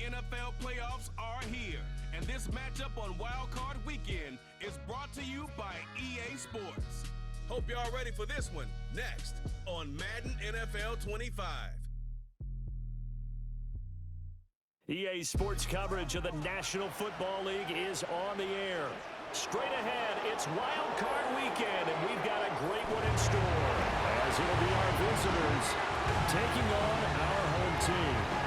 NFL playoffs are here, and this matchup on Wild Card Weekend is brought to you by EA Sports. Hope y'all ready for this one. Next on Madden NFL 25. EA Sports coverage of the National Football League is on the air. Straight ahead, it's Wild Card Weekend, and we've got a great one in store, as it'll be our visitors taking on our home team.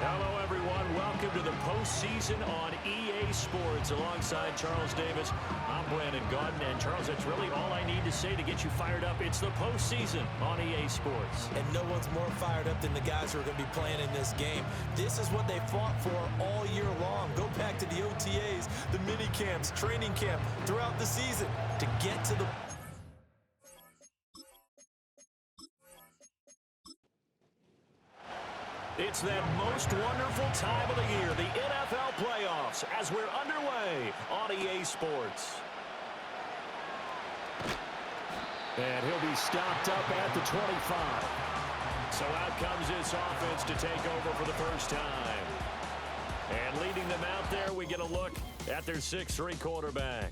Hello, everyone. Welcome to the postseason on EA Sports. Alongside Charles Davis, I'm Brandon Gaudin. And Charles, that's really all I need to say to get you fired up. It's the postseason on EA Sports. And no one's more fired up than the guys who are going to be playing in this game. This is what they fought for all year long. Go back to the OTAs, the mini camps, training camp throughout the season to get to the... It's that most wonderful time of the year, the NFL playoffs, as we're underway on EA Sports. And he'll be stopped up at the 25. So out comes this offense to take over for the first time. And leading them out there, we get a look at their 6'3" quarterback.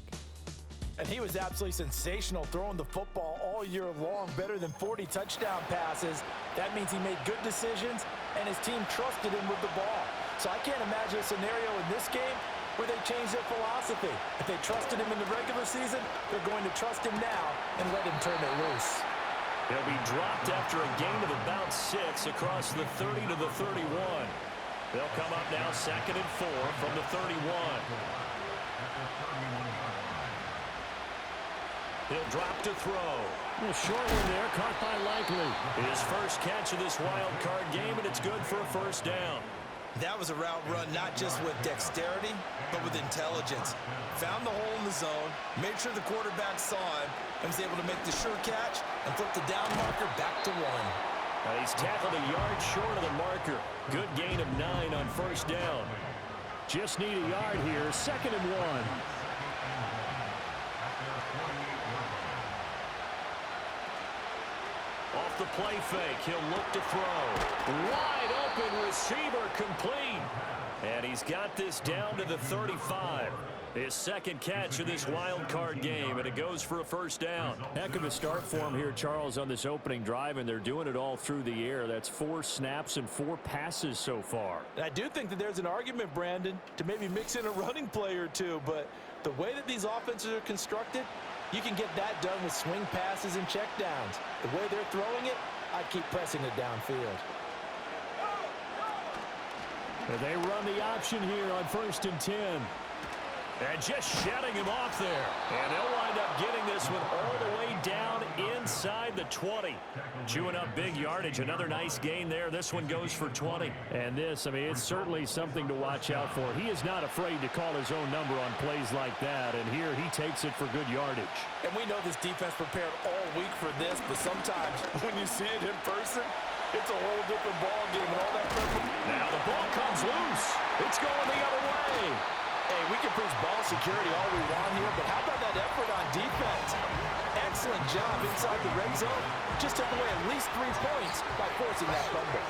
And he was absolutely sensational throwing the football all year long, better than 40 touchdown passes. That means he made good decisions, and his team trusted him with the ball. So I can't imagine a scenario in this game where they change their philosophy. If they trusted him in the regular season, they're going to trust him now and let him turn it loose. He'll be dropped after a gain of about 6 across the 30 to the 31. They'll come up now 2nd and 4 from the 31. He'll drop to throw. A short one there, caught by Likely. His first catch of this wild card game, and it's good for a first down. That was a route run not just with dexterity, but with intelligence. Found the hole in the zone, made sure the quarterback saw him, and was able to make the sure catch and flip the down marker back to 1. He's tackled a yard short of the marker. Good gain of 9 on first down. Just need a yard here, 2nd and 1. Off the play fake, he'll look to throw. Wide open receiver complete. And he's got this down to the 35. His second catch of this wild card game, and it goes for a first down. Heck of a start for him here, Charles, on this opening drive, and they're doing it all through the air. That's 4 snaps and 4 passes so far. And I do think that there's an argument, Brandon, to maybe mix in a running play or two, but the way that these offenses are constructed, you can get that done with swing passes and checkdowns. The way they're throwing it, I'd keep pressing it downfield. And they run the option here on 1st and 10. And just shutting him off there. And they'll wind up getting this one all the way down inside the 20. Chewing up big yardage. Another nice gain there. This one goes for 20. And this, I mean, it's certainly something to watch out for. He is not afraid to call his own number on plays like that. And here he takes it for good yardage. And we know this defense prepared all week for this, but sometimes when you see it in person, it's a whole different ball game and all that. Now the ball comes loose. It's going the other way. Hey, we can preach ball security all we want here, but how about that effort on defense? Excellent job inside the red zone. Just took away at least 3 points by forcing that fumble.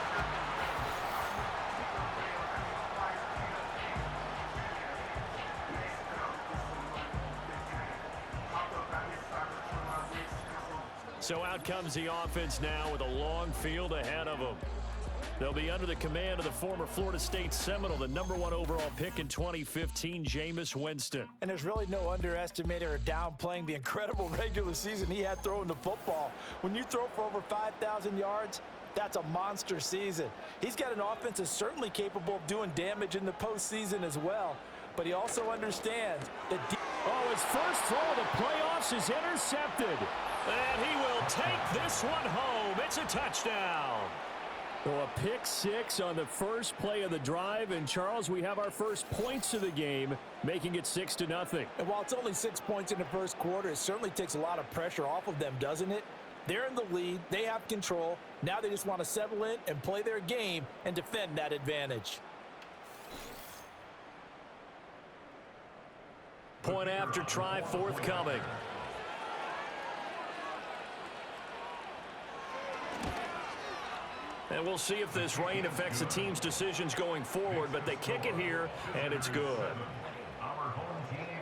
So out comes the offense now with a long field ahead of them. They'll be under the command of the former Florida State Seminole, the #1 overall pick in 2015, Jameis Winston. And there's really no underestimating or downplaying the incredible regular season he had throwing the football. When you throw for over 5,000 yards, that's a monster season. He's got an offense that's certainly capable of doing damage in the postseason as well. But he also understands that... his first throw of the playoffs is intercepted. And he will take this one home. It's a touchdown. So a pick 6 on the first play of the drive. And, Charles, we have our first points of the game, making it 6-0. And while it's only 6 points in the first quarter, it certainly takes a lot of pressure off of them, doesn't it? They're in the lead. They have control. Now they just want to settle in and play their game and defend that advantage. point after try forthcoming. And we'll see if this rain affects the team's decisions going forward, but they kick it here, and it's good.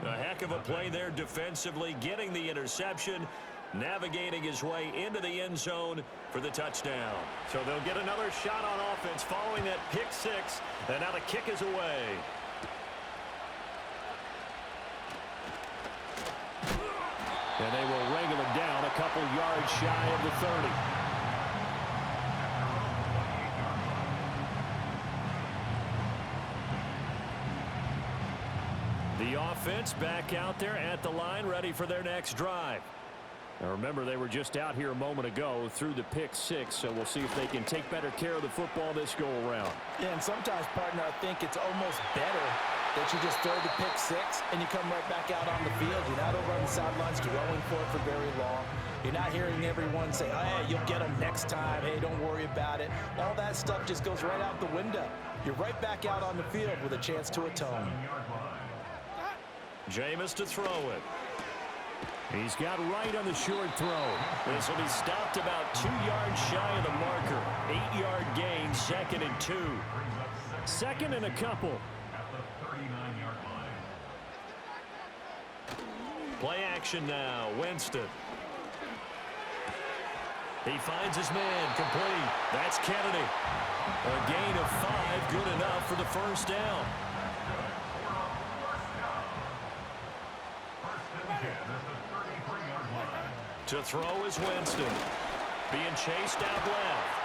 A heck of a play there defensively, getting the interception, navigating his way into the end zone for the touchdown. So they'll get another shot on offense following that pick six, and now the kick is away. And they will wrangle him down a couple yards shy of the 30. The offense back out there at the line, ready for their next drive. Now remember, they were just out here a moment ago through the pick six, so we'll see if they can take better care of the football this go-around. Yeah, and sometimes, partner, I think it's almost better that you just throw the pick six and you come right back out on the field. You're not over on the sidelines dwelling for it for very long. You're not hearing everyone say, oh, hey, you'll get them next time. Hey, don't worry about it. All that stuff just goes right out the window. You're right back out on the field with a chance to atone. Jameis to throw it. He's got right on the short throw. This will be stopped about 2 yards shy of the marker. 8-yard gain, 2nd and 2. 2nd and a couple. Play action now. Winston. He finds his man. Complete. That's Kennedy. A gain of 5. Good enough for the first down. To throw is Winston. Being chased out left.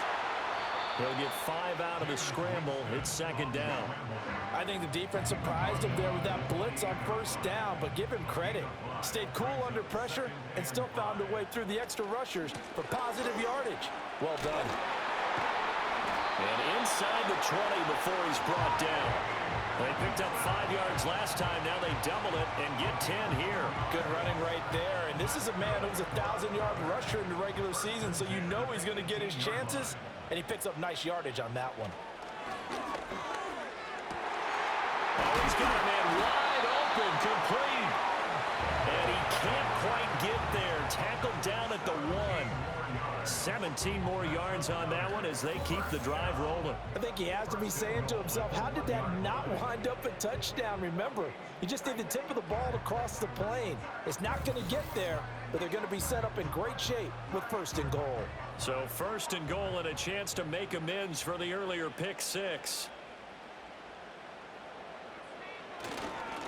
He'll get 5 out of the scramble. It's 2nd down. I think the defense surprised him there with that blitz on first down, but give him credit. Stayed cool under pressure and still found a way through the extra rushers for positive yardage. Well done. And inside the 20 before he's brought down. They picked up 5 yards last time. Now they double it and get 10 here. Good running right there. And this is a man who was a 1,000-yard rusher in the regular season, so you know he's going to get his chances. And he picks up nice yardage on that one. Oh, he's got a man wide open, complete. And he can't quite get there. Tackled down at the 1. 17 more yards on that one as they keep the drive rolling. I think he has to be saying to himself, how did that not wind up a touchdown? Remember, you just need the tip of the ball to cross the plane. It's not going to get there, but they're going to be set up in great shape with 1st and goal. So 1st and goal and a chance to make amends for the earlier pick six.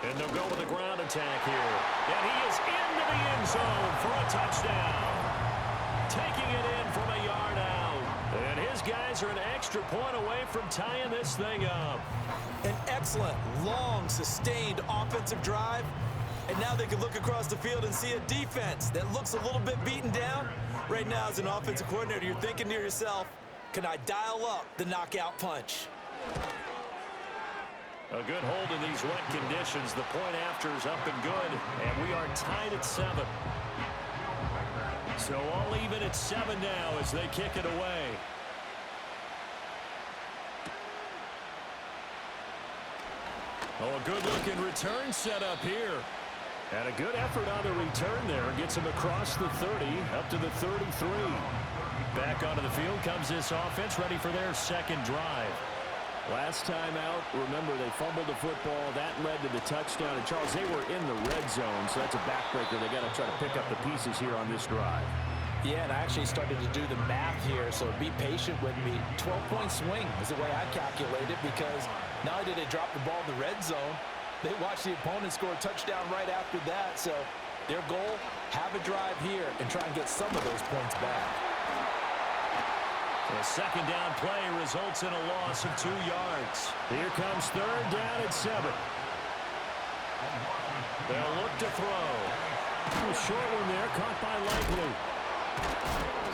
And they'll go with a ground attack here. And he is into the end zone for a touchdown. Taking it in from a yard out. And his guys are an extra point away from tying this thing up. An excellent, long, sustained offensive drive. And now they can look across the field and see a defense that looks a little bit beaten down. Right now, as an offensive coordinator, you're thinking to yourself, can I dial up the knockout punch? A good hold in these wet conditions. The point after is up and good. And we are tied at 7. So all even at 7 now as they kick it away. Oh, a good-looking return set up here. And a good effort on the return there. Gets him across the 30, up to the 33. Back onto the field comes this offense, ready for their 2nd drive. Last time out, remember, they fumbled the football. That led to the touchdown. And, Charles, they were in the red zone, so that's a backbreaker. They got to try to pick up the pieces here on this drive. Yeah, and I actually started to do the math here, so be patient with me. 12-point swing is the way I calculate it, because not only did they drop the ball in the red zone, they watched the opponent score a touchdown right after that. So their goal, have a drive here and try and get some of those points back. The 2nd down play results in a loss of 2 yards. Here comes 3rd down at 7. They'll look to throw. A short one there, caught by Likely.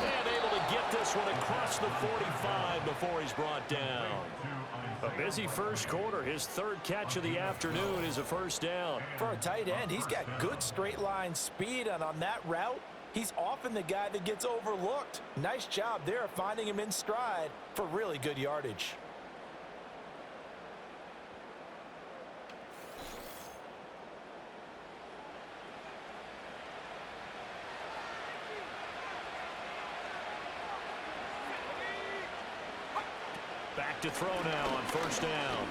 And able to get this one across the 45 before he's brought down. A busy first quarter. His 3rd catch of the afternoon is a 1st down. For a tight end, he's got good straight line speed, and on that route, he's often the guy that gets overlooked. Nice job there finding him in stride for really good yardage. to throw now on first down.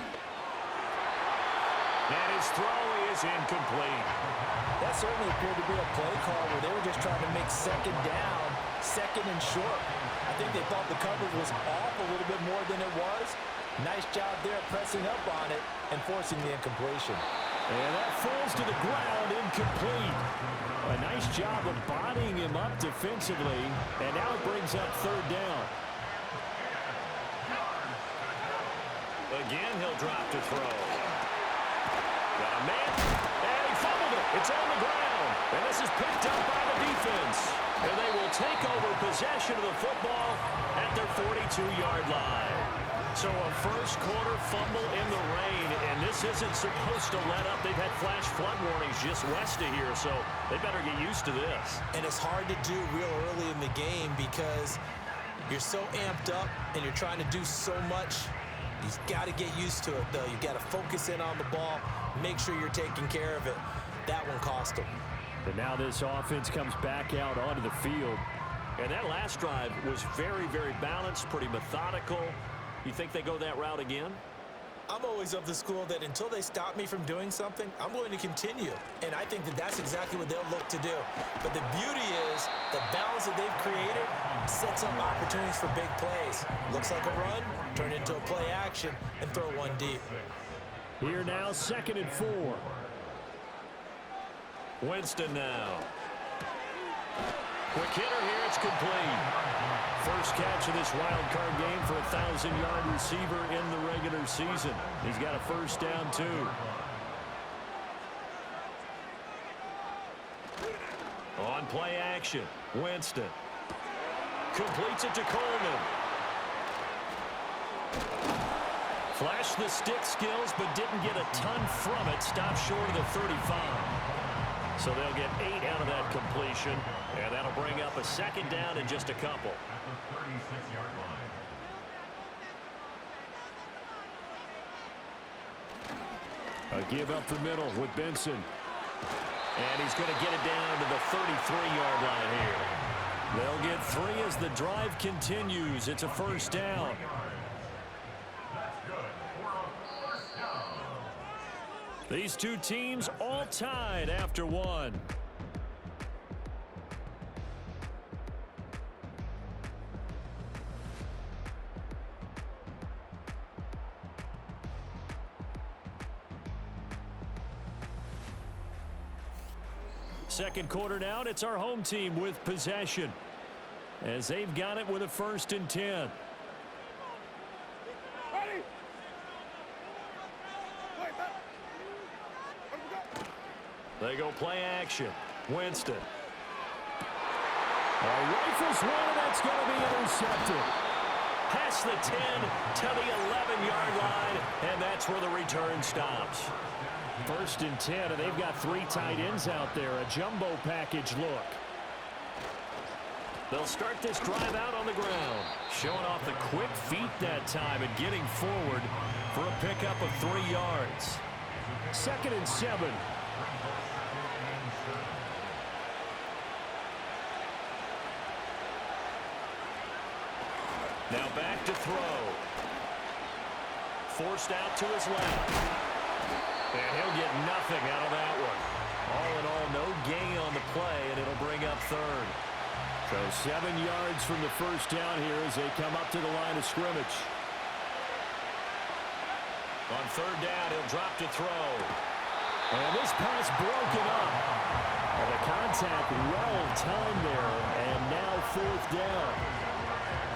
And his throw is incomplete. That certainly appeared to be a play call where they were just trying to make second down, second and short. I think they thought the coverage was off a little bit more than it was. Nice job there pressing up on it and forcing the incompletion. And that falls to the ground, incomplete. A nice job of bodying him up defensively, and now it brings up third down. Again, he'll drop to throw. Got a man, and he fumbled it. It's on the ground, and this is picked up by the defense. And they will take over possession of the football at their 42-yard line. So a first quarter fumble in the rain, and this isn't supposed to let up. They've had flash flood warnings just west of here, so they better get used to this. And it's hard to do real early in the game because you're so amped up and you're trying to do so much. You've got to get used to it, though. You've got to focus in on the ball, make sure you're taking care of it. That one cost them. And now this offense comes back out onto the field. And that last drive was very, very balanced, pretty methodical. You think they go that route again? I'm always of the school that until they stop me from doing something, I'm going to continue. And I think that that's exactly what they'll look to do. But the beauty is the balance that they've created sets up opportunities for big plays. Looks like a run, turn into a play action, and throw one deep. Here now, 2nd and 4. Winston now. Quick hitter here, it's complete. First catch of this wild card game for a 1,000-yard receiver in the regular season. He's got a first down, too. On play action, Winston. Completes it to Coleman. Flashed the stick skills, but didn't get a ton from it. Stopped short of the 35. So they'll get 8 out of that completion, and that'll bring up a second down in just a couple. A give up the middle with Benson. And he's going to get it down to the 33-yard line here. They'll get 3 as the drive continues. It's a first down. These two teams all tied after one. Second quarter now, and it's our home team with possession as they've got it with a 1st and 10. They go play action. Winston. Rifles one, and that's going to be intercepted. Past the 10 to the 11-yard line, and that's where the return stops. 1st and 10, and they've got 3 tight ends out there. A jumbo package look. They'll start this drive out on the ground. Showing off the quick feet that time and getting forward for a pickup of 3 yards. 2nd and 7. Now back to throw. Forced out to his left. And he'll get nothing out of that one. All in all, no gain on the play, and it'll bring up 3rd. So 7 yards from the first down here as they come up to the line of scrimmage. On 3rd down, he'll drop to throw. And this pass broken up. And the contact well timed there, and now 4th down.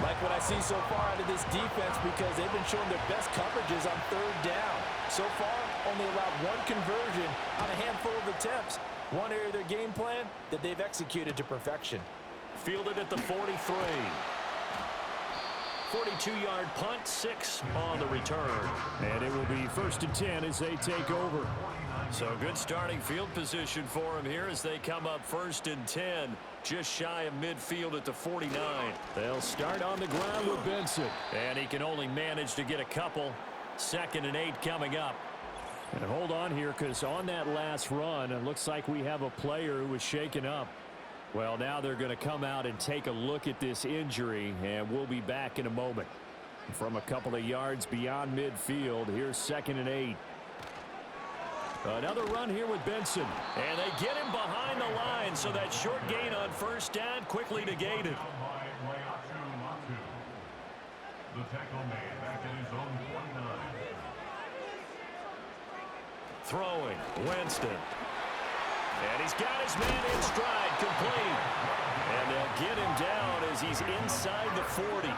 Like what I see so far out of this defense because they've been showing their best coverages on 3rd down. So far, only allowed 1 conversion on a handful of attempts. One area of their game plan that they've executed to perfection. Fielded at the 43. 42-yard punt, 6 on the return. And it will be 1st and 10 as they take over. So good starting field position for them here as they come up 1st and 10. Just shy of midfield at the 49. They'll start on the ground with Benson. And he can only manage to get a couple. 2nd and 8 coming up. And hold on here because on that last run, it looks like we have a player who was shaken up. Well, now they're going to come out and take a look at this injury, and we'll be back in a moment. From a couple of yards beyond midfield, here's 2nd and 8. Another run here with Benson. And they get him behind the line, so that short gain on 1st down quickly negated. The tackle made back at his own 49. Throwing, Winston. And he's got his man in stride, complete. And they'll get him down as he's inside the 40.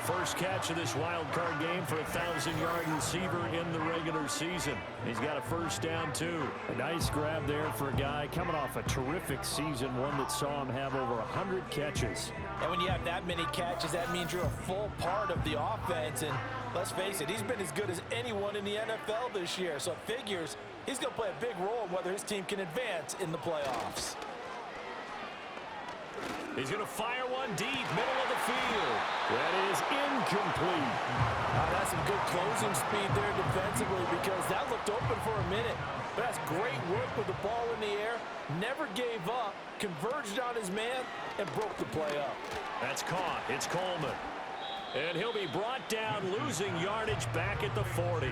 First catch of this wild card game for a 1,000-yard receiver in the regular season. He's got a 1st down, too. A nice grab there for a guy coming off a terrific season, one that saw him have over 100 catches. And when you have that many catches, that means you're a full part of the offense. And let's face it, he's been as good as anyone in the NFL this year. So it figures he's going to play a big role in whether his team can advance in the playoffs. He's going to fire one deep, middle of the field. That is incomplete. That's some good closing speed there defensively, because that looked open for a minute. But that's great work with the ball in the air. Never gave up, converged on his man, and broke the play up. That's caught. It's Coleman. And he'll be brought down, losing yardage back at the 40.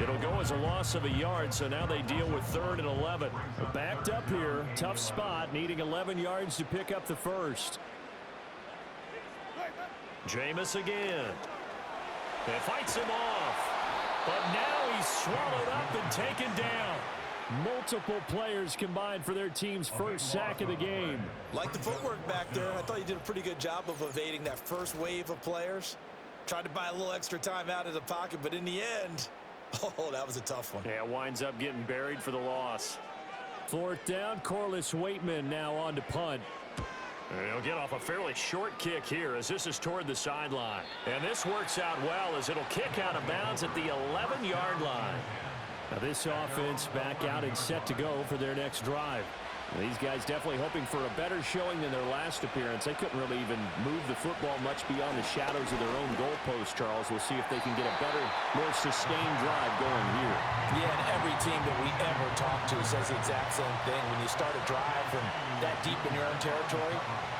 It'll go as a loss of a yard, so now they deal with 3rd and 11. Backed up here, tough spot, needing 11 yards to pick up the 1st. Jameis again. And fights him off. But now he's swallowed up and taken down. Multiple players combined for their team's 1st sack of the game. Like the footwork back there, I thought you did a pretty good job of evading that first wave of players. Tried to buy a little extra time out of the pocket, but in the end, oh, that was a tough one. Yeah, winds up getting buried for the loss. 4th down, Corliss Waitman now on to punt. And he'll get off a fairly short kick here as this is toward the sideline. And this works out well as it'll kick out of bounds at the 11-yard line. Now this offense back out and set to go for their next drive. These guys definitely hoping for a better showing than their last appearance. They couldn't really even move the football much beyond the shadows of their own goalpost, Charles. We'll see if they can get a better, more sustained drive going here. Yeah, and every team that we ever talk to says the exact same thing. When you start a drive from that deep in your own territory,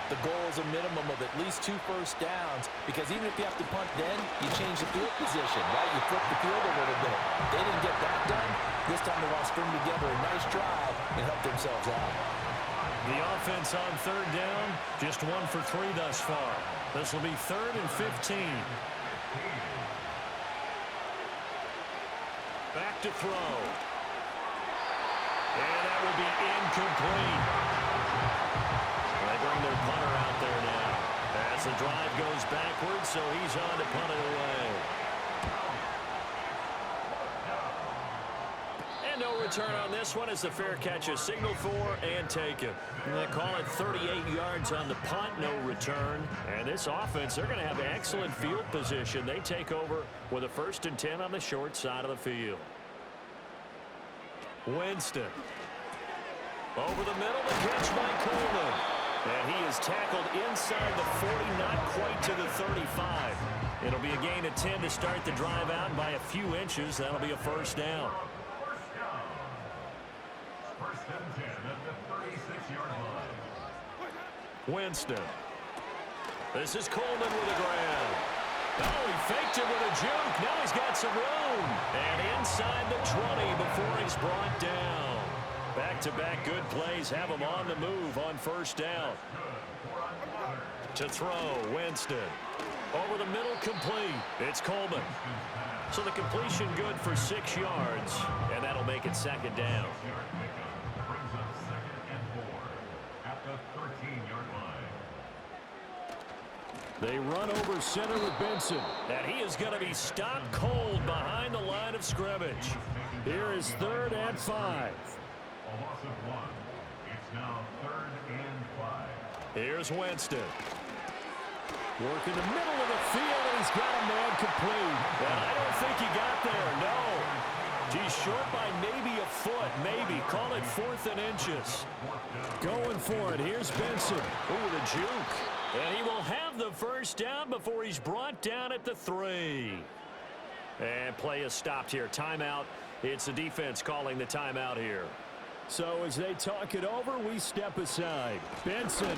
the goal is a minimum of at least 2 first downs, because even if you have to punt then, you change the field position, right? You flip the field a little bit. They didn't get that done. This time they want to string together a nice drive and help themselves out. The offense on 3rd down, just 1 for 3 thus far. This will be 3rd and 15. Back to throw. And that will be incomplete. They bring their punter out there now. As the drive goes backwards, so he's on to punt it away. And no return on this one as the fair catch is signaled for and taken. And they call it 38 yards on the punt, no return. And this offense, they're going to have excellent field position. They take over with a 1st and 10 on the short side of the field. Winston. Over the middle, the catch by Coleman. And he is tackled inside the 40, not quite to the 35. It'll be a gain of 10 to start the drive out, and by a few inches, that'll be a 1st down. 1st and 10 at the 36-yard line. Winston. This is Coleman with a grab. Oh, he faked it with a juke. Now he's got some room. And inside the 20 before he's brought down. Back-to-back good plays have him on the move on 1st down. To throw, Winston. Over the middle, complete. It's Coleman. So the completion good for 6 yards, and that'll make it 2nd down. Brings up 2nd and 4 at the 13-yard line. They run over center with Benson. And he is going to be stopped cold behind the line of scrimmage. Here is 3rd and 5. A loss of 1. It's now 3rd and 5. Here's Winston. Working the middle of the field, and he's got a man complete. And I don't think he got there, no. He's short by maybe a foot, maybe. Call it 4th and inches. Going for it. Here's Benson. Ooh, the juke. And he will have the 1st down before he's brought down at the 3. And play is stopped here. Timeout. It's the defense calling the timeout here. So as they talk it over, we step aside. Benson.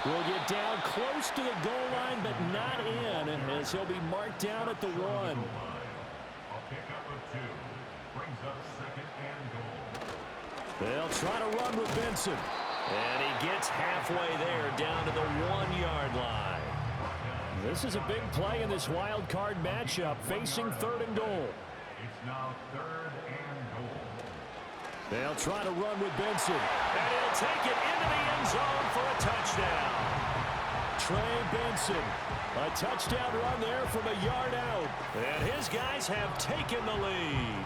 will get down close to the goal line, but not in, as he'll be marked down at the 1. A pickup of 2 brings up 2nd and goal. They'll try to run with Benson. And he gets halfway there, down to the 1-yard line. This is a big play in this wild card matchup, facing 3rd and goal. It's now 3rd and goal. They'll try to run with Benson. And he'll take it into the end zone for a touchdown. Trey Benson, a touchdown run there from a yard out. And his guys have taken the lead.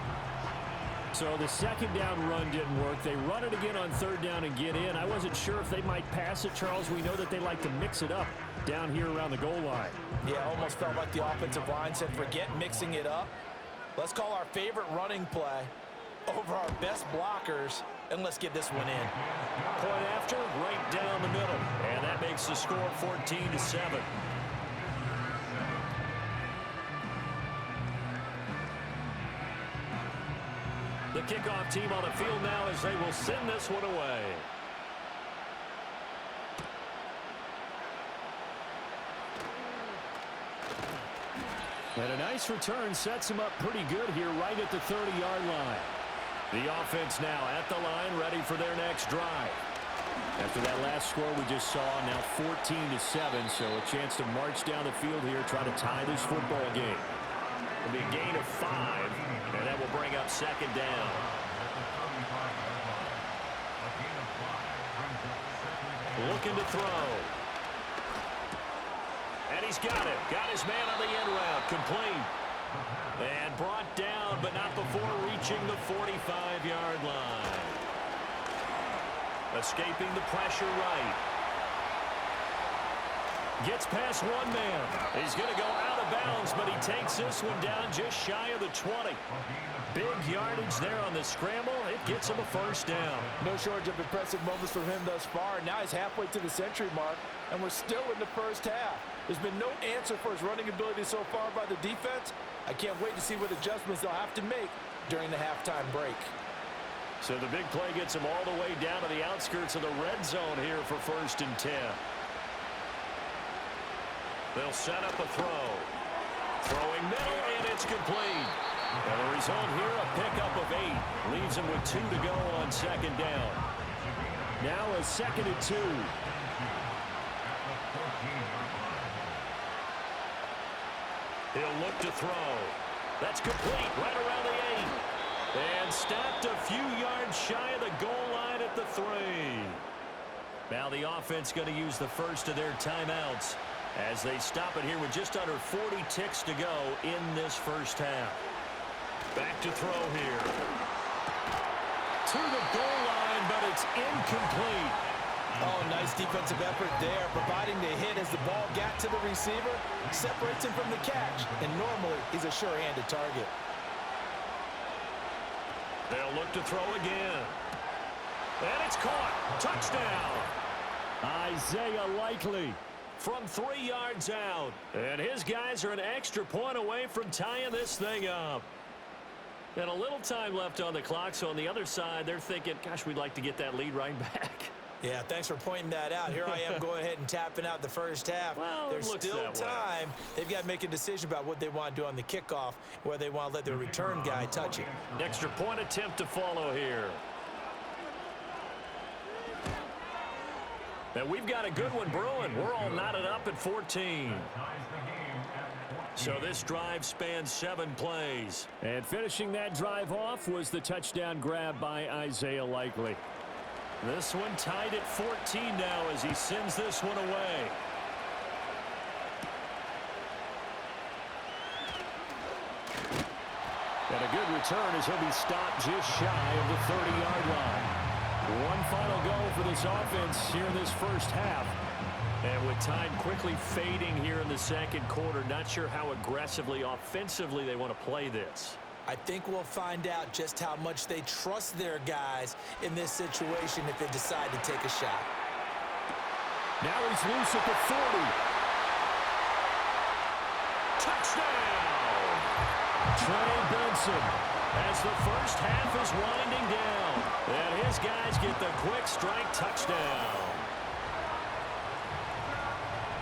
So the 2nd down run didn't work. They run it again on 3rd down and get in. I wasn't sure if they might pass it, Charles. We know that they like to mix it up down here around the goal line. Yeah, almost felt like the offensive line said, forget mixing it up. Let's call our favorite running play over our best blockers, and let's get this one in. Point after, right down the middle. And that makes the score 14-7. The kickoff team on the field now as they will send this one away. And a nice return sets him up pretty good here right at the 30-yard line. The offense now at the line, ready for their next drive. After that last score we just saw, now 14-7, so a chance to march down the field here, try to tie this football game. It'll be a gain of 5, and that will bring up 2nd down. Looking to throw. And he's got it. Got his man on the end route. Complete. And brought down, but not before reaching the 45-yard line. Escaping the pressure right. Gets past one man. He's going to go out of bounds, but he takes this one down just shy of the 20. Big yardage there on the scramble. It gets him a 1st down. No shortage of impressive moments from him thus far. Now he's halfway to the century mark, and we're still in the 1st half. There's been no answer for his running ability so far by the defense. I can't wait to see what adjustments they'll have to make during the halftime break. So the big play gets him all the way down to the outskirts of the red zone here for 1st and 10. They'll set up a throw. Throwing middle, and it's complete. And the result here, a pickup of 8. Leaves him with 2 to go on 2nd down. Now a 2nd and 2. He'll look to throw. That's complete right around the 8. And stopped a few yards shy of the goal line at the 3. Now the offense going to use the first of their timeouts as they stop it here with just under 40 ticks to go in this 1st half. Back to throw here. To the goal line, but it's incomplete. Oh, nice defensive effort there, providing the hit as the ball got to the receiver, separates him from the catch, and normally he's a sure-handed target. They'll look to throw again. And it's caught. Touchdown. Isaiah Likely from 3 yards out. And his guys are an extra point away from tying this thing up. And a little time left on the clock, so on the other side, they're thinking, gosh, we'd like to get that lead right back. Yeah, thanks for pointing that out. Here I am going ahead and tapping out the 1st half. Well, there's still time. They've got to make a decision about what they want to do on the kickoff, whether they want to let their return guy touch it. Extra point attempt to follow here. And we've got a good one brewing. We're all knotted up at 14. So this drive spans 7 plays. And finishing that drive off was the touchdown grab by Isaiah Likely. This one tied at 14 now as he sends this one away. And a good return as he'll be stopped just shy of the 30-yard line. One final goal for this offense here in this 1st half. And with time quickly fading here in the 2nd quarter, not sure how aggressively, offensively they want to play this. I think we'll find out just how much they trust their guys in this situation if they decide to take a shot. Now he's loose at the 40. Touchdown! Trey Benson as the 1st half is winding down. And his guys get the quick strike touchdown.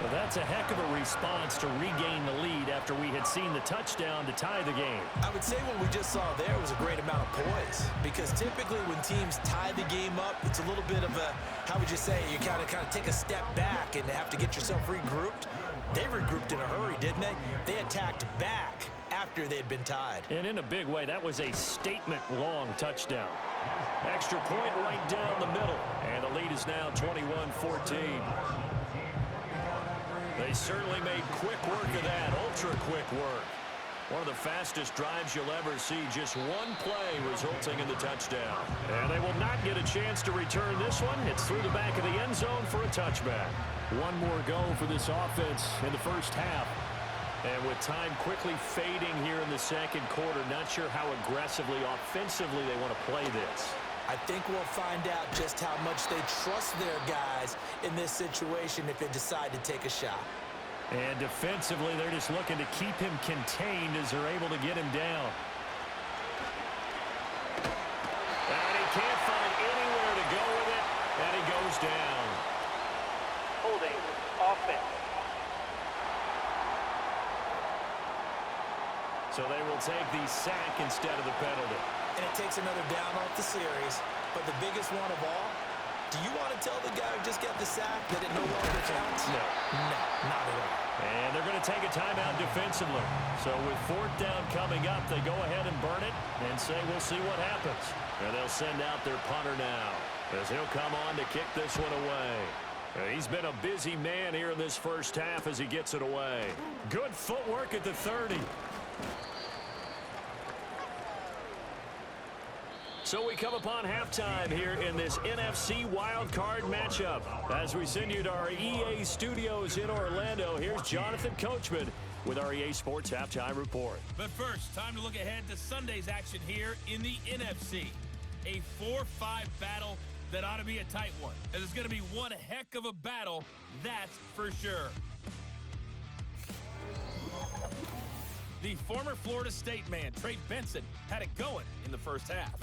Well, that's a heck of a response to regain the lead after we had seen the touchdown to tie the game. I would say what we just saw there was a great amount of poise, because typically when teams tie the game up, it's a little bit of a, how would you say, you kind of take a step back and have to get yourself regrouped. They regrouped in a hurry, didn't they? They attacked back after they'd been tied. And in a big way, that was a statement-long touchdown. Extra point right down the middle, and the lead is now 21-14. They certainly made quick work of that, ultra-quick work. One of the fastest drives you'll ever see, just one play resulting in the touchdown. And they will not get a chance to return this one. It's through the back of the end zone for a touchback. One more go for this offense in the first half. And with time quickly fading here in the second quarter, not sure how aggressively, offensively they want to play this. I think we'll find out just how much they trust their guys in this situation if they decide to take a shot. And defensively, they're just looking to keep him contained as they're able to get him down. And he can't find anywhere to go with it, and he goes down. Holding offense. So they will take the sack instead of the penalty. And it takes another down off the series. But the biggest one of all, do you want to tell the guy who just got the sack that it no longer counts? No. No, not at all. And they're going to take a timeout defensively. So with fourth down coming up, they go ahead and burn it and say we'll see what happens. And they'll send out their punter now as he'll come on to kick this one away. He's been a busy man here in this first half as he gets it away. Good footwork at the 30. So we come upon halftime here in this NFC wildcard matchup. As we send you to our EA studios in Orlando, here's Jonathan Coachman with our EA Sports Halftime Report. But first, time to look ahead to Sunday's action here in the NFC. A 4-5 battle that ought to be a tight one. And it's going to be one heck of a battle, that's for sure. The former Florida State man, Trey Benson, had it going in the first half.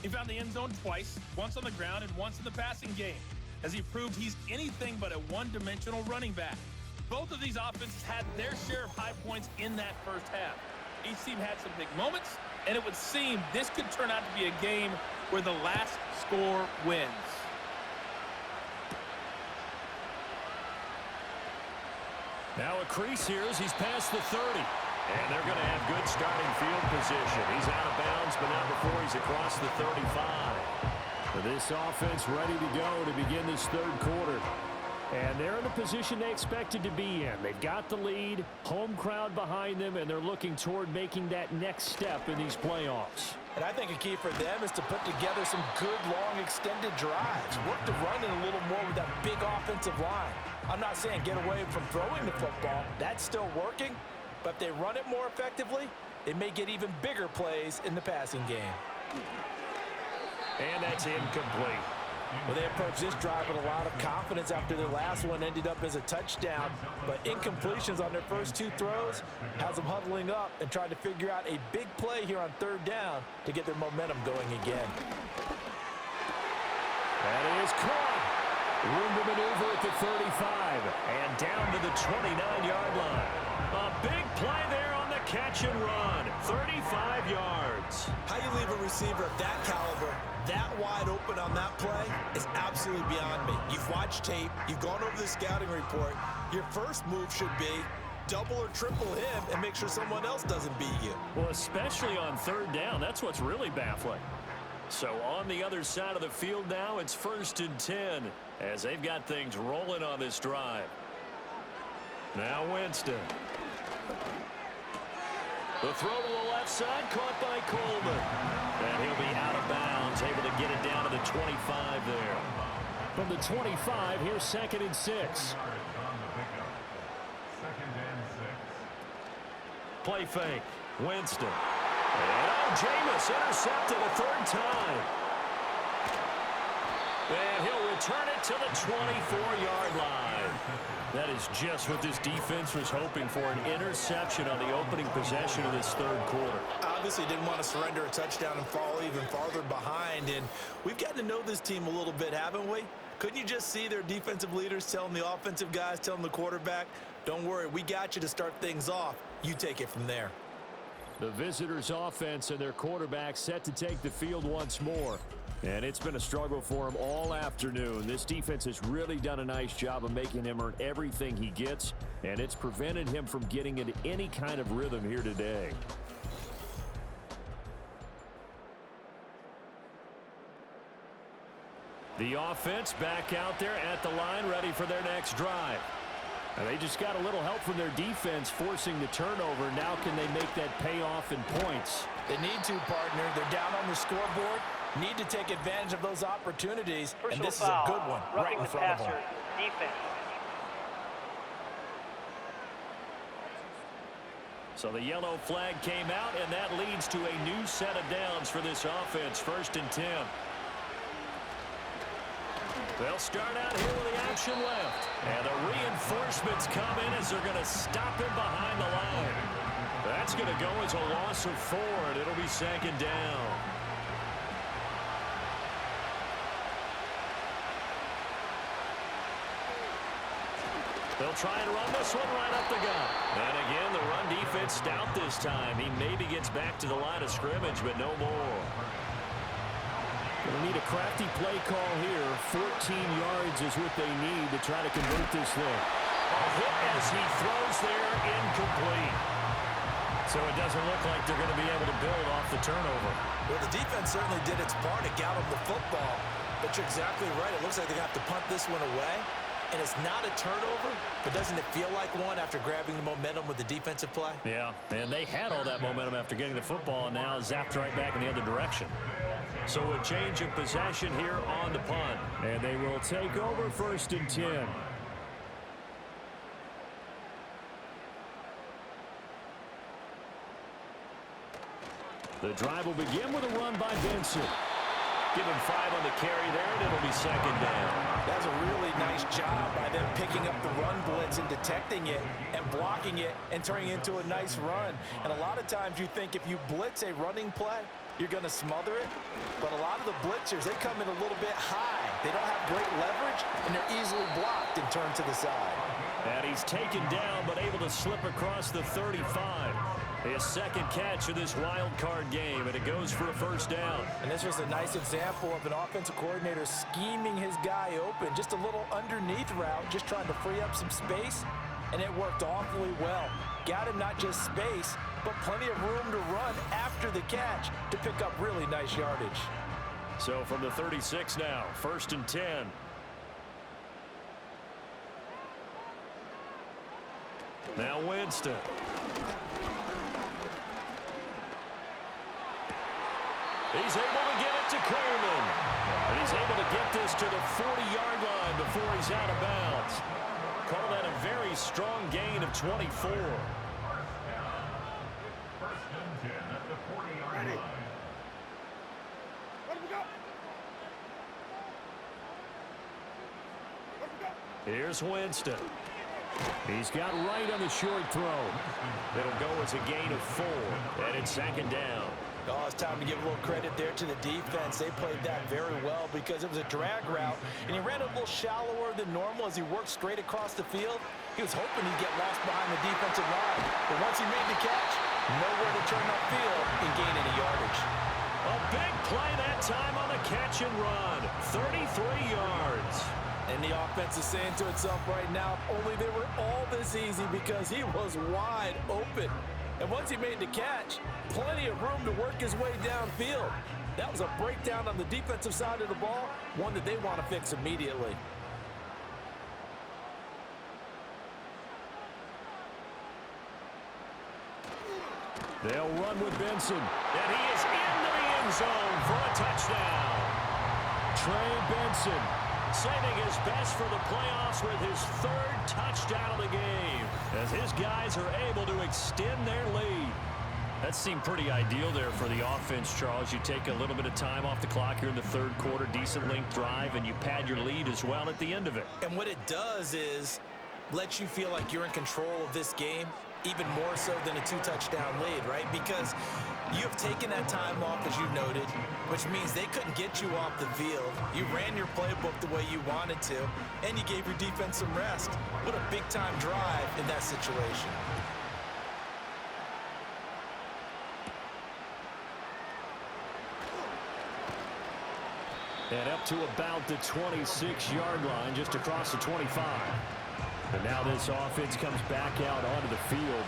He found the end zone twice, once on the ground and once in the passing game, as he proved he's anything but a one-dimensional running back. Both of these offenses had their share of high points in that first half. Each team had some big moments, and it would seem this could turn out to be a game where the last score wins. Now a crease here as he's past the 30. And they're going to have good starting field position. He's out of bounds, but not before he's across the 35. This offense ready to go to begin this third quarter. And they're in the position they expected to be in. They've got the lead, home crowd behind them, and they're looking toward making that next step in these playoffs. And I think a key for them is to put together some good, long, extended drives. Work the run in a little more with that big offensive line. I'm not saying get away from throwing the football. That's still working. But if they run it more effectively, they may get even bigger plays in the passing game. And that's incomplete. Well, they approached this drive with a lot of confidence after their last one ended up as a touchdown. But incompletions on their first two throws has them huddling up and trying to figure out a big play here on third down to get their momentum going again. That is caught. Room to maneuver at the 35 and down to the 29-yard line. A big play there on the catch and run. 35 yards. How you leave a receiver of that caliber that wide open on that play is absolutely beyond me. You've watched tape. You've gone over the scouting report. Your first move should be double or triple him and make sure someone else doesn't beat you. Well, especially on third down. That's what's really baffling. So on the other side of the field now, it's 1st and 10 as they've got things rolling on this drive. Now Winston. The throw to the left side, caught by Coleman. And he'll be out of bounds, able to get it down to the 25 there. From the 25, here's 2nd and 6. Play fake. Winston. And Jameis intercepted a third time. And he'll return it to the 24-yard line. That is just what this defense was hoping for, an interception on the opening possession of this third quarter. Obviously didn't want to surrender a touchdown and fall even farther behind. And we've gotten to know this team a little bit, haven't we? Couldn't you just see their defensive leaders telling the offensive guys, telling the quarterback, don't worry, we got you to start things off. You take it from there. The visitors' offense and their quarterback set to take the field once more. And it's been a struggle for him all afternoon. This defense has really done a nice job of making him earn everything he gets, and it's prevented him from getting into any kind of rhythm here today. The offense back out there at the line, ready for their next drive. And they just got a little help from their defense forcing the turnover. Now can they make that pay off in points? They need to, partner. They're down on the scoreboard. Need to take advantage of those opportunities. And this is a good one right in front of them. Defense. So the yellow flag came out, and that leads to a new set of downs for this offense. 1st and 10. They'll start out here with the action left. And the reinforcements come in as they're going to stop him behind the line. That's going to go as a loss of 4, and it'll be 2nd down. They'll try and run this one right up the gut. And again, the run defense stout this time. He maybe gets back to the line of scrimmage, but no more. They'll need a crafty play call here. 14 yards is what they need to try to convert this thing. A hit as he throws there, incomplete. So it doesn't look like they're going to be able to build off the turnover. Well, the defense certainly did its part to get them the football. But you're exactly right. It looks like they have to punt this one away. And it's not a turnover, but doesn't it feel like one after grabbing the momentum with the defensive play? Yeah, and they had all that momentum after getting the football, and now zapped right back in the other direction. So a change of possession here on the punt. And they will take over 1st and 10. The drive will begin with a run by Benson. Give him 5 on the carry there, and it'll be 2nd down. That's a really nice job by them picking up the run blitz and detecting it and blocking it and turning it into a nice run. And a lot of times you think if you blitz a running play, you're going to smother it. But a lot of the blitzers, they come in a little bit high. They don't have great leverage, and they're easily blocked and turned to the side. And he's taken down, but able to slip across the 35. His 2nd catch of this wild card game, and it goes for a 1st down. And this was a nice example of an offensive coordinator scheming his guy open. Just a little underneath route, just trying to free up some space, and it worked awfully well. Got him not just space, but plenty of room to run after the catch to pick up really nice yardage. So from the 36 now, 1st and 10. Now Winston. He's able to get it to Coleman. And he's able to get this to the 40-yard line before he's out of bounds. Call that a very strong gain of 24. 1st and 10 at the 40-yard line. Here's Winston. He's got right on the short throw. It'll go as a gain of 4. And it's 2nd down. Oh, it's time to give a little credit there to the defense. They played that very well because it was a drag route, and he ran a little shallower than normal as he worked straight across the field. He was hoping he'd get lost behind the defensive line, but once he made the catch, nowhere to turn upfield and gain any yardage. A big play that time on the catch and run. 33 yards. And the offense is saying to itself right now, if only they were all this easy because he was wide open. And once he made the catch, plenty of room to work his way downfield. That was a breakdown on the defensive side of the ball, one that they want to fix immediately. They'll run with Benson. And he is into the end zone for a touchdown. Trey Benson saving his best for the playoffs with his 3rd touchdown of the game, as his guys are able to extend their lead. That seemed pretty ideal there for the offense, Charles. You take a little bit of time off the clock here in the 3rd quarter, decent length drive, and you pad your lead as well at the end of it. And what it does is let you feel like you're in control of this game even more so than a 2-touchdown lead, right? Because you have taken that time off, as you noted, which means they couldn't get you off the field. You ran your playbook the way you wanted to, and you gave your defense some rest. What a big-time drive in that situation. And up to about the 26-yard line, just across the 25. And now this offense comes back out onto the field.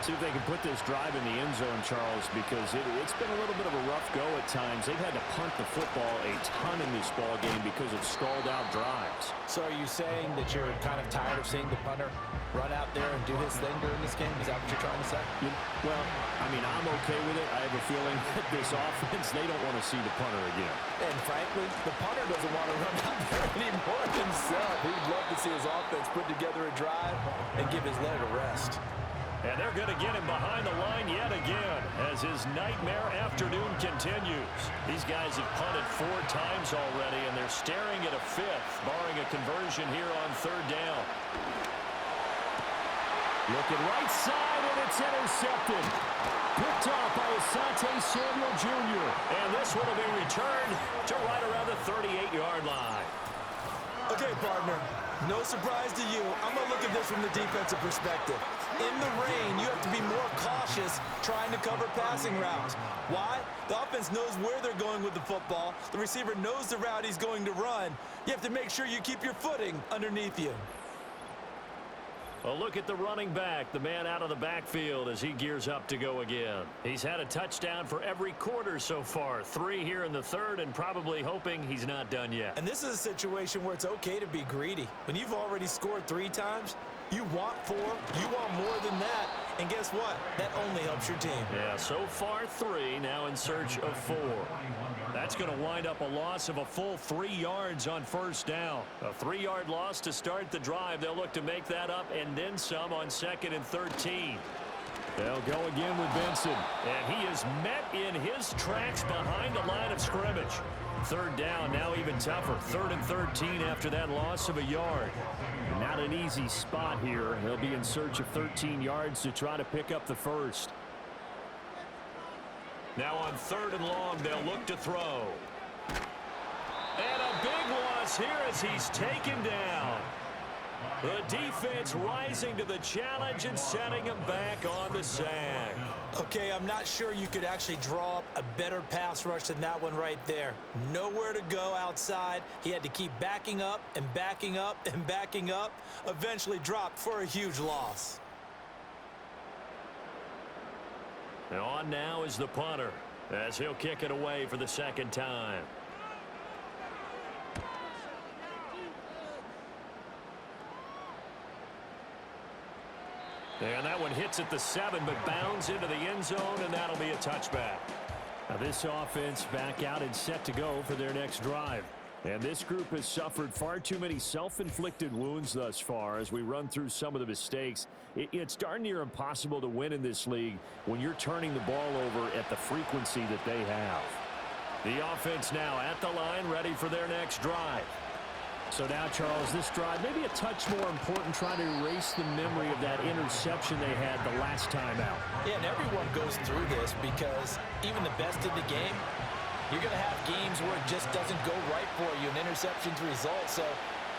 See if they can put this drive in the end zone, Charles, because it's been a little bit of a rough go at times. They've had to punt the football a ton in this ball game because of stalled-out drives. So are you saying that you're kind of tired of seeing the punter run out there and do his thing during this game? Is that what you're trying to say? Well, I mean, I'm okay with it. I have a feeling that this offense, they don't want to see the punter again. And frankly, the punter doesn't want to run out there anymore himself. He'd love to see his offense put together a drive and give his leg a rest. And they're going to get him behind the line yet again as his nightmare afternoon continues. These guys have punted 4 times already, and they're staring at a 5th, barring a conversion here on 3rd down. Looking right side, and it's intercepted. Picked off by Asante Samuel Jr. And this one will be returned to right around the 38-yard line. Okay, partner, no surprise to you. I'm going to look at this from the defensive perspective. In the rain, you have to be more cautious trying to cover passing routes. Why? The offense knows where they're going with the football. The receiver knows the route he's going to run. You have to make sure you keep your footing underneath you. A look at the running back, the man out of the backfield as he gears up to go again. He's had a touchdown for every quarter so far. 3 here in the 3rd, and probably hoping he's not done yet. And this is a situation where it's okay to be greedy. When you've already scored 3 times, you want 4, you want more than that. And guess what? That only helps your team. Yeah, so far 3, now in search of 4. That's going to wind up a loss of a full 3 yards on 1st down. A 3-yard loss to start the drive. They'll look to make that up and then some on 2nd and 13. They'll go again with Benson. And he is met in his tracks behind the line of scrimmage. 3rd down, now even tougher. 3rd and 13 after that loss of a yard. Not an easy spot here. He'll be in search of 13 yards to try to pick up the 1st. Now on 3rd and long, they'll look to throw. And a big loss here as he's taken down. The defense rising to the challenge and setting him back on the sack. Okay, I'm not sure you could actually draw up a better pass rush than that one right there. Nowhere to go outside. He had to keep backing up and backing up and backing up. Eventually dropped for a huge loss. And on now is the punter as he'll kick it away for the 2nd time. And that one hits at the 7, but bounds into the end zone, and that'll be a touchback. Now this offense back out and set to go for their next drive. And this group has suffered far too many self-inflicted wounds thus far as we run through some of the mistakes. It's darn near impossible to win in this league when you're turning the ball over at the frequency that they have. The offense now at the line, ready for their next drive. So now, Charles, this drive maybe a touch more important, trying to erase the memory of that interception they had the last time out. Yeah, and everyone goes through this because even the best in the game, you're going to have games where it just doesn't go right for you, and interceptions result. So,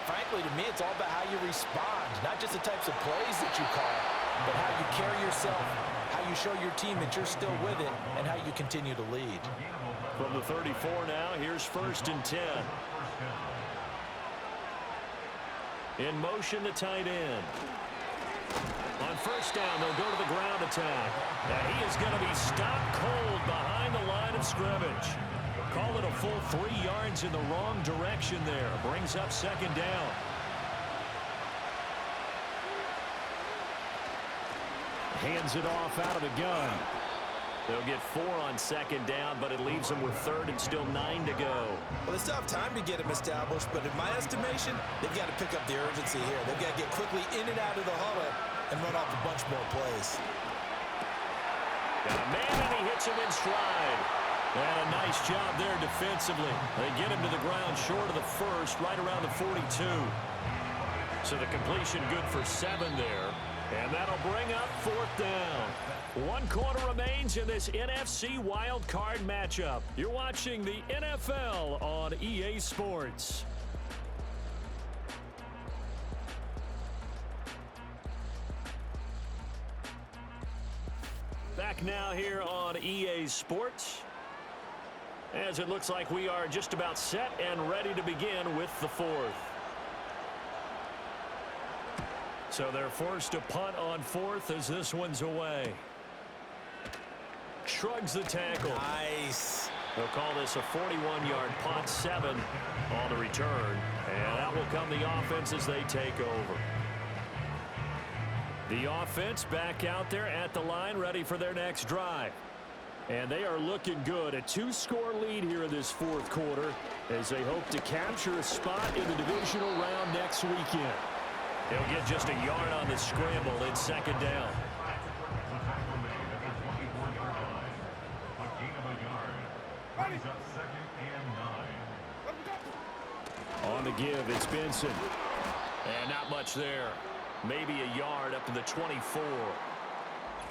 frankly, to me, it's all about how you respond, not just the types of plays that you call, but how you carry yourself, how you show your team that you're still with it, and how you continue to lead. From the 34 now, here's 1st and 10. In motion, the tight end. On 1st down, they'll go to the ground attack. And he is going to be stopped cold behind the line of scrimmage. Call it a full 3 yards in the wrong direction there. Brings up 2nd down. Hands it off out of the gun. They'll get 4 on 2nd down, but it leaves them with 3rd and still 9 to go. Well, they still have time to get him established, but in my estimation, they've got to pick up the urgency here. They've got to get quickly in and out of the huddle and run off a bunch more plays. Got a man, and he hits him in stride. And a nice job there defensively. They get him to the ground short of the 1st, right around the 42. So the completion good for 7 there. And that'll bring up 4th down. 1 quarter remains in this NFC Wild Card matchup. You're watching the NFL on EA Sports. Back now here on EA Sports, as it looks like we are just about set and ready to begin with the 4th. So they're forced to punt on 4th as this one's away. Shrugs the tackle. Nice. They'll call this a 41-yard punt, 7 on the return. And out will come the offense as they take over. The offense back out there at the line, ready for their next drive. And they are looking good. A 2-score lead here in this 4th quarter as they hope to capture a spot in the divisional round next weekend. They'll get just a yard on the scramble in 2nd down. On the give, it's Benson. And not much there. Maybe a yard up to the 24.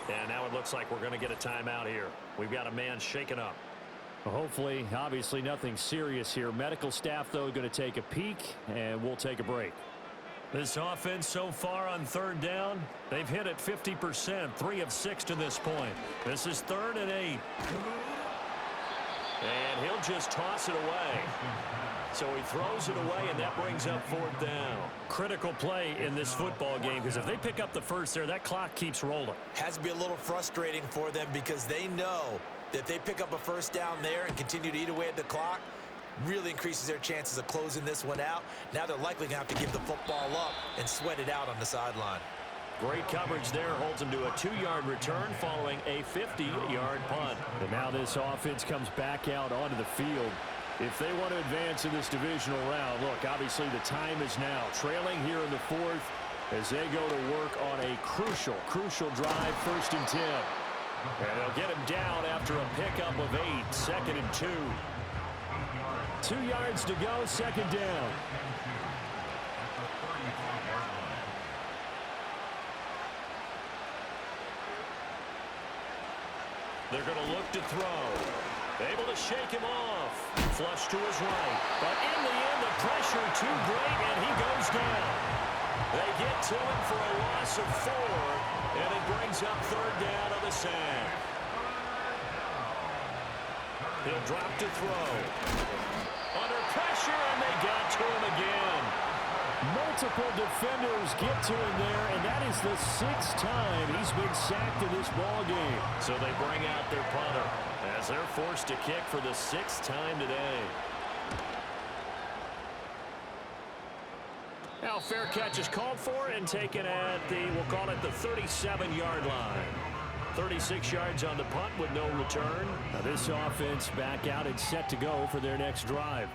And now it looks like we're going to get a timeout here. We've got a man shaken up. Well, hopefully, obviously nothing serious here. Medical staff, though, going to take a peek, and we'll take a break. This offense so far on 3rd down, they've hit it 50%, 3 of 6 to this point. This is 3rd and 8. And he'll just toss it away. So he throws it away, and that brings up 4th down. Critical play in this football game, because if they pick up the first there, that clock keeps rolling. Has to be a little frustrating for them because they know that if they pick up a 1st down there and continue to eat away at the clock, really increases their chances of closing this one out. Now they're likely going to have to give the football up and sweat it out on the sideline. Great coverage there, holds them to a 2-yard return following a 50-yard punt. And now this offense comes back out onto the field. If they want to advance in this divisional round, look, obviously the time is now. Trailing here in the 4th as they go to work on a crucial drive, 1st and 10. And they'll get him down after a pickup of 8, 2nd and 2. 2 yards to go, 2nd down. They're going to look to throw. Able to shake him off. Flush to his right. But in the end, the pressure too great, and he goes down. They get to him for a loss of 4, and it brings up 3rd down on the sack. He'll drop to throw. Under pressure, and they got to him again. Multiple defenders get to him there, and that is the 6th time he's been sacked in this ball game. So they bring out their punter as they're forced to kick for the 6th time today. Now fair catch is called for and taken at the, we'll call it the 37-yard line. 36 yards on the punt with no return. Now this offense back out and set to go for their next drive.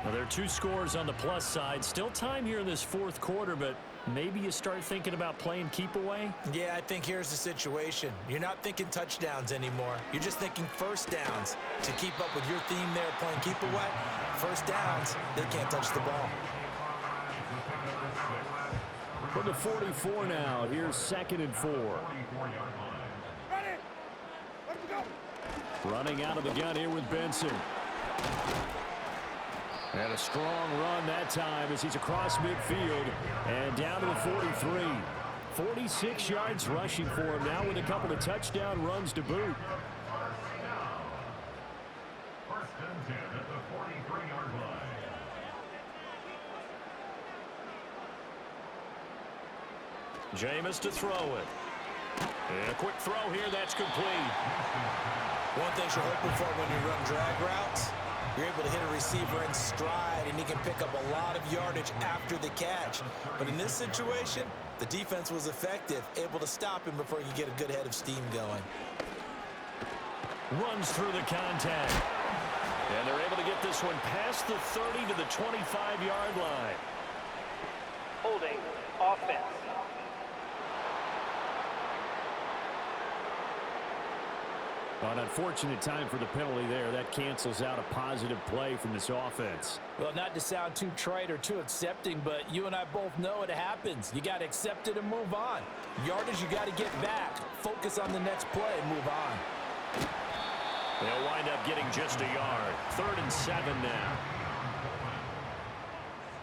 Now there are 2 scores on the plus side. Still time here in this 4th quarter, but maybe you start thinking about playing keep away? Yeah, I think here's the situation. You're not thinking touchdowns anymore. You're just thinking 1st downs. To keep up with your theme there, playing keep away, 1st downs, they can't touch the ball. From the 44 now, here's 2nd and 4. Running out of the gun here with Benson. And a strong run that time as he's across midfield and down to the 43. 46 yards rushing for him now with a couple of touchdown runs to boot. 1st and 10 at the 43-yard line. Jameis to throw it. And a quick throw here, that's complete. One thing you're hoping for when you run drag routes, you're able to hit a receiver in stride, and he can pick up a lot of yardage after the catch. But in this situation, the defense was effective, able to stop him before he could get a good head of steam going. Runs through the contact. And they're able to get this one past the 30 to the 25-yard line. Holding offense. An unfortunate time for the penalty there. That cancels out a positive play from this offense. Well, not to sound too trite or too accepting, but you and I both know it happens. You got to accept it and move on. Yardage, you got to get back. Focus on the next play and move on. They'll wind up getting just a yard. 3rd and 7 now.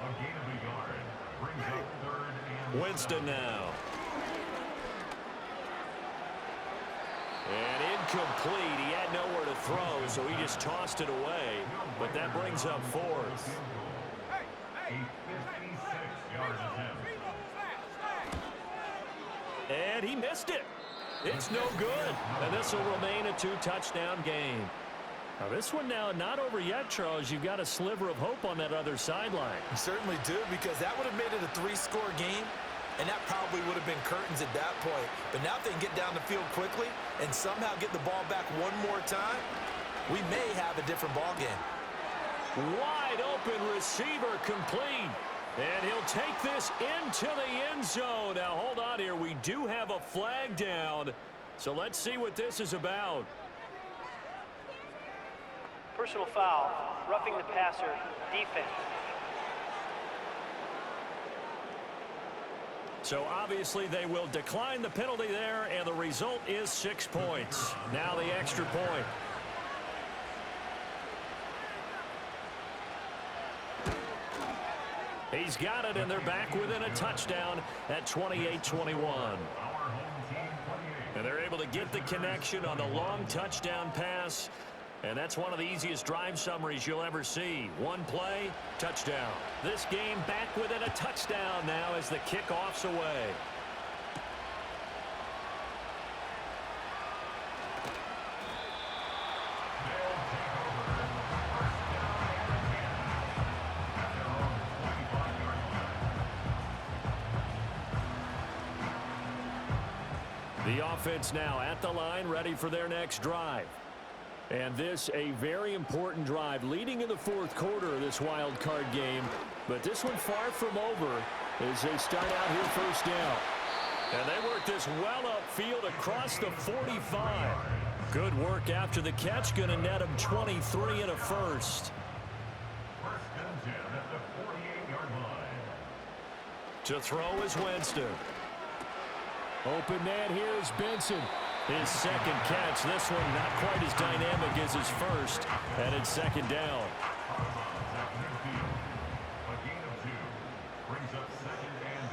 A gain of a yard brings up 3rd and Winston now. And incomplete. He had nowhere to throw, so he just tossed it away. But that brings up 4th. a 56-yard attempt. And he missed it. It's no good. And this will remain a 2-touchdown game. Now this one now not over yet, Charles. You've got a sliver of hope on that other sideline. You certainly do, because that would have made it a 3-score game, and that probably would have been curtains at that point. But now if they can get down the field quickly and somehow get the ball back one more time, we may have a different ball game. Wide open receiver complete. And he'll take this into the end zone. Now, hold on here. We do have a flag down. So let's see what this is about. Personal foul, roughing the passer, defense. So obviously they will decline the penalty there, and the result is 6 points. Now the extra point. He's got it, and they're back within a touchdown at 28-21. And they're able to get the connection on the long touchdown pass. And that's one of the easiest drive summaries you'll ever see. One play, touchdown. This game back within a touchdown now as the kickoff's away. The offense now at the line, ready for their next drive. And this a very important drive leading in the 4th quarter of this wild card game. But this one far from over as they start out here 1st down. And they work this well upfield across the 45. Good work after the catch. Going to net them 23 and a first. 1st and 10 at the 48-yard line. To throw is Winston. Open man here is Benson. His 2nd catch. This one not quite as dynamic as his first. And it's 2nd down. A gain of 2 brings up 2nd and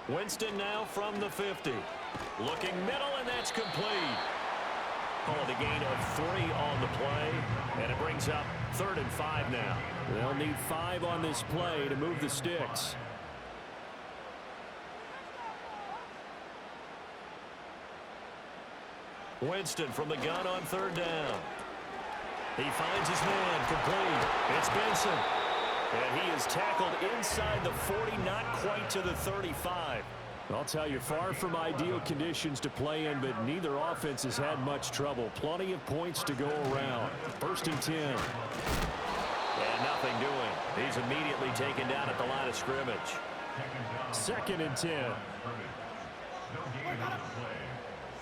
8. Winston now from the 50. Looking middle, and that's complete. Call it a gain of 3 on the play. And it brings up 3rd and 5 now. They'll need 5 on this play to move the sticks. Winston from the gun on 3rd down. He finds his man, complete. It's Benson. And he is tackled inside the 40, not quite to the 35. I'll tell you, far from ideal conditions to play in, but neither offense has had much trouble. Plenty of points to go around. 1st and 10. And nothing doing. He's immediately taken down at the line of scrimmage. 2nd and 10. No gain on the play.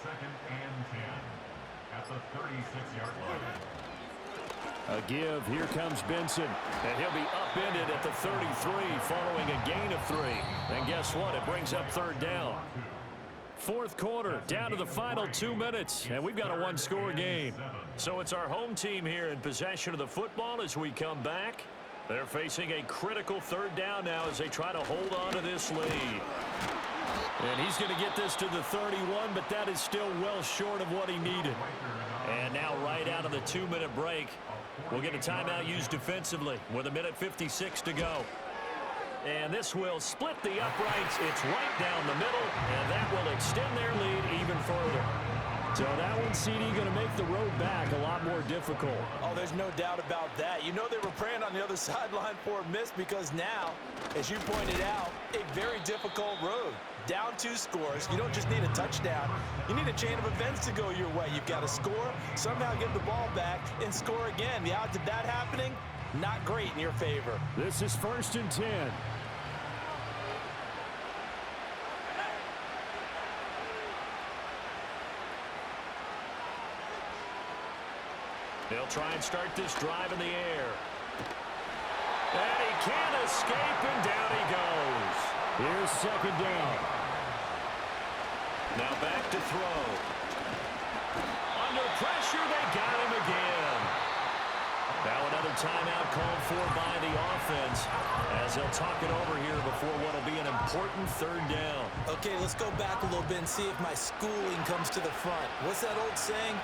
2nd and 10 at the 36-yard line. A give. Here comes Benson. And he'll be upended at the 33 following a gain of 3. And guess what? It brings up 3rd down. 4th quarter, down to the final 2 minutes. And we've got a 1-score game. So it's our home team here in possession of the football as we come back. They're facing a critical 3rd down now as they try to hold on to this lead. And he's going to get this to the 31, but that is still well short of what he needed. And now right out of the 2-minute break, we'll get a timeout used defensively with 1:56 to go. And this will split the uprights. It's right down the middle, and that will extend their lead even further. So that one, CD, going to make the road back a lot more difficult. Oh, there's no doubt about that. You know they were praying on the other sideline for a miss, because now, as you pointed out, a very difficult road. Down 2 scores. You don't just need a touchdown. You need a chain of events to go your way. You've got to score, somehow get the ball back, and score again. The odds of that happening, not great in your favor. This is 1st and 10. They'll try and start this drive in the air. And he can't escape, and down he goes. Here's second down. Now back to throw. Under pressure, they got him again. Now another timeout called for by the offense as they'll talk it over here before what will be an important third down. Okay, let's go back a little bit and see if my schooling comes to the front. What's that old saying?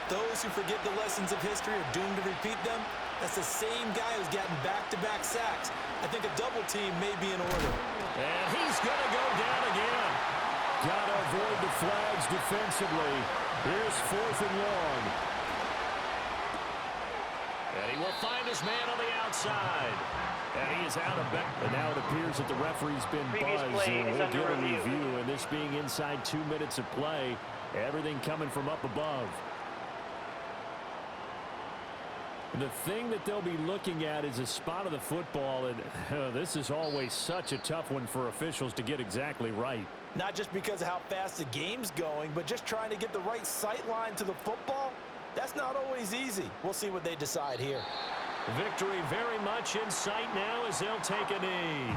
Those who forget the lessons of history are doomed to repeat them. That's the same guy who's gotten back-to-back sacks. I think a double team may be in order. And he's going to go down again. Got to avoid the flags defensively. Here's 4th and long. And he will find his man on the outside. And he is out of bounds. And now it appears that the referee's been Previous buzzed. play And is we'll under get a review. review. And this being inside 2 minutes of play, everything coming from up above. The thing that they'll be looking at is a spot of the football, and this is always such a tough one for officials to get exactly right. Not just because of how fast the game's going, but just trying to get the right sight line to the football. That's not always easy. We'll see what they decide here. Victory very much in sight now as they'll take a knee.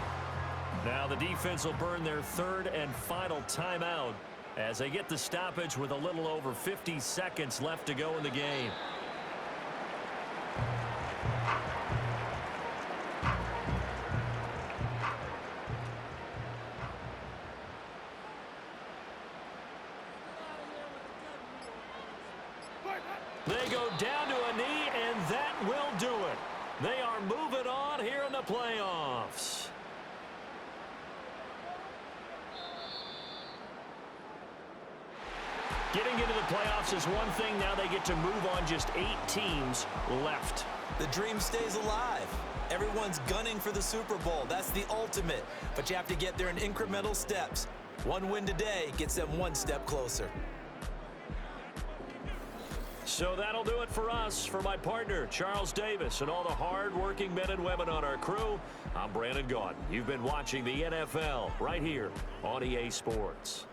Now the defense will burn their third and final timeout as they get the stoppage with a little over 50 seconds left to go in the game. They go down to a knee, and that will do it. They are moving on here in the playoffs. Getting into the playoffs is one thing. Now they get to move on. Just 8 teams left. The dream stays alive. Everyone's gunning for the Super Bowl. That's the ultimate. But you have to get there in incremental steps. One win today gets them one step closer. So that'll do it for us. For my partner, Charles Davis, and all the hard-working men and women on our crew, I'm Brandon Gaudin. You've been watching the NFL right here on EA Sports.